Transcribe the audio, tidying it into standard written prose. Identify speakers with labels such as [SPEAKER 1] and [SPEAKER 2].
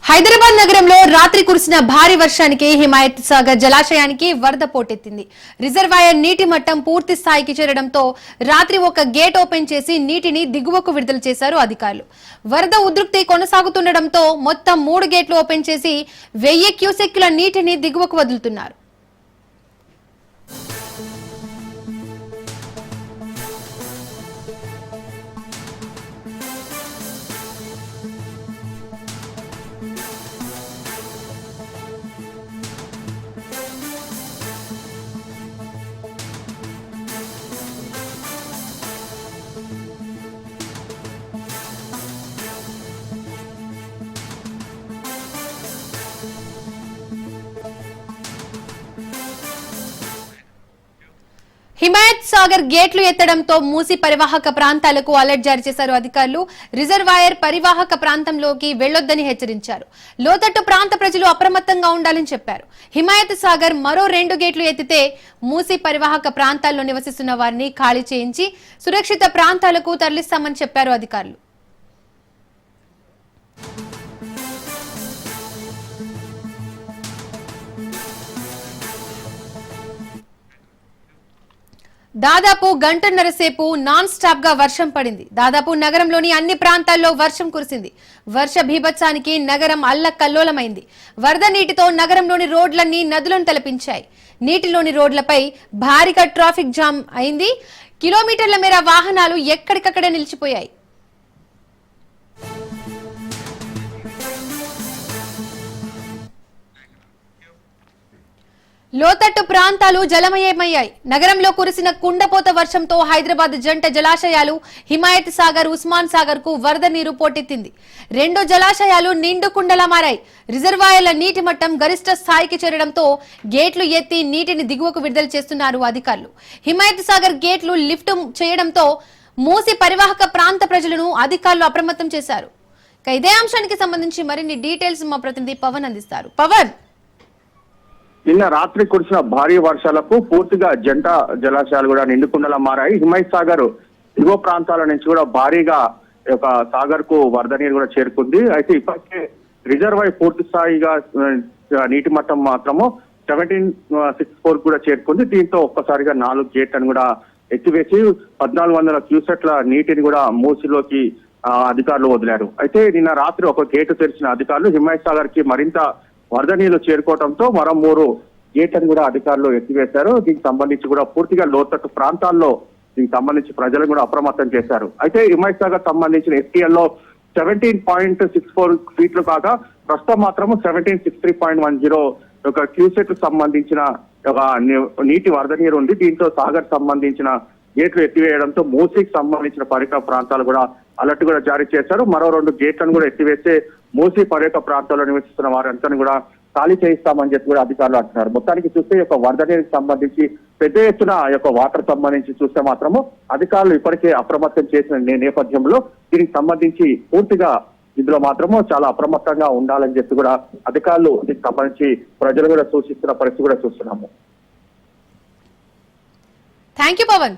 [SPEAKER 1] హైదరాబాద్ నగరంలో రాత్రి కురిసిన భారీ వర్షానికి హిమాయత్ సాగర్ జలాశయానికి వరద పోటెత్తింది. రిజర్వాయర్ నీటి మట్టం పూర్తి స్థాయికి చేరడంతో రాత్రి ఒక గేట్ ఓపెన్ చేసి నీటిని దిగువకు విడుదల చేశారు అధికారులు. వరద ఉధృతి కొనసాగుతుండటంతో మొత్తం 3 గేట్లు ఓపెన్ చేసి 1000 క్యూసెక్కుల నీటిని దిగువకు వదులుతున్నారు. హిమాయత్ సాగర్ గేట్లు ఎత్తడంతో మూసి పరివాహక ప్రాంతాలకు అలర్ట్ జారీ చేశారు అధికారులు. రిజర్వాయర్ పరివాహక ప్రాంతంలోకి వెళ్లొద్దని హెచ్చరించారు. లోతట్టు ప్రాంత ప్రజలు అప్రమత్తంగా ఉండాలని చెప్పారు. హిమాయత్ సాగర్ మరో 2 గేట్లు ఎత్తితే మూసి పరివాహక ప్రాంతాల్లో నివసిస్తున్న వారిని ఖాళీ చేయించి సురక్షిత ప్రాంతాలకు తరలిస్తామని చెప్పారు అధికారులు. దాదాపు గంటన్నర సేపు నాన్ స్టాప్ గా వర్షం పడింది. దాదాపు నగరంలోని అన్ని ప్రాంతాల్లో వర్షం కురిసింది. వర్ష బీభత్సానికి నగరం అల్లకల్లోలమైంది. వరద నీటితో నగరంలోని రోడ్లన్నీ నదులను తలపించాయి. నీటిలోని రోడ్లపై భారీగా ట్రాఫిక్ జామ్ అయింది. కిలోమీటర్ల మేర వాహనాలు ఎక్కడికక్కడే నిలిచిపోయాయి. లోతట్టు ప్రాంతాలు జలమయమయ్యాయి. నగరంలో కురిసిన కుండపోత వర్షంతో హైదరాబాద్ జంట జలాశయాలు హిమాయత్ సాగర్, ఉస్మాన్ సాగర్ కు వరద నీరు పోటెత్తింది. 2 జలాశయాలు నిండు కుండలా మారాయి. రిజర్వాయర్ల నీటి మట్టం గరిష్ట స్థాయికి చేరడంతో గేట్లు ఎత్తి నీటిని దిగువకు విడుదల చేస్తున్నారు అధికారులు. హిమాయత్ సాగర్ గేట్లు లిఫ్ట్ చేయడంతో మూసి పరివాహక ప్రాంత ప్రజలను అధికారులు అప్రమత్తం చేశారు. ఇదే అంశానికి సంబంధించి మరిన్ని డీటెయిల్స్ మా ప్రతినిధి పవన్ అందిస్తారు. పవన్,
[SPEAKER 2] నిన్న రాత్రి కురిసిన భారీ వర్షాలకు పూర్తిగా జంట జలాశయాలు కూడా నిండుకుండలా మారాయి. హిమాయత్ సాగర్ దిగువ ప్రాంతాల నుంచి కూడా భారీగా సాగర్ కు వరద నీరు కూడా చేరుకుంది. అయితే ఇప్పటికే రిజర్వాయర్ పూర్తి స్థాయిగా నీటి మట్టం మాత్రము 1764 కూడా చేరుకుంది. దీంతో ఒక్కసారిగా 4 గేట్లను కూడా ఎత్తివేసి 1400 క్యూసెక్ల నీటిని కూడా మూసిలోకి అధికారులు వదిలారు. అయితే నిన్న రాత్రి ఒక గేటు తెరిచిన అధికారులు హిమాయత్ సాగర్ కి మరింత వరద నీళ్లు చేరుకోవడంతో మరో 3 గేట్లను కూడా అధికారులు ఎత్తివేశారు. దీనికి సంబంధించి కూడా పూర్తిగా లోతట్టు ప్రాంతాల్లో దీనికి సంబంధించి ప్రజలను కూడా అప్రమత్తం చేశారు. అయితే హిమాయత్ సాగర్ సంబంధించిన ఎస్టీఎల్ లో 17.64 ఫీట్లు కాగా ప్రస్తుతం మాత్రము 1763.10 ఒక క్యూసెక్ సంబంధించిన ఒక నీటి వరద నీరు ఉంది. దీంతో సాగర్ సంబంధించిన గేట్లు ఎత్తివేయడంతో మూసీకి సంబంధించిన పరిసర ప్రాంతాలు కూడా అలర్ట్ కూడా జారీ చేశారు. మరో 2 గేట్లను కూడా ఎత్తివేస్తే మూసీ పరిసర ప్రాంతాల్లో నివసిస్తున్న వారంతా కూడా ఖాళీ చేయిస్తామని చెప్పి కూడా అధికారులు అంటున్నారు. మొత్తానికి చూస్తే ఈ యొక్క వరద నీరుకి సంబంధించి పెద్ద ఎత్తున ఈ యొక్క వాటర్ సంబంధించి చూస్తే మాత్రము అధికారులు ఇప్పటికే అప్రమత్తం చేసిన నేపథ్యంలో దీనికి సంబంధించి పూర్తిగా ఇందులో మాత్రము చాలా అప్రమత్తంగా ఉండాలని చెప్పి కూడా అధికారులు దీనికి సంబంధించి ప్రజలు కూడా సూచిస్తున్న పరిస్థితి కూడా చూస్తున్నాము.
[SPEAKER 1] Thank you Pawan.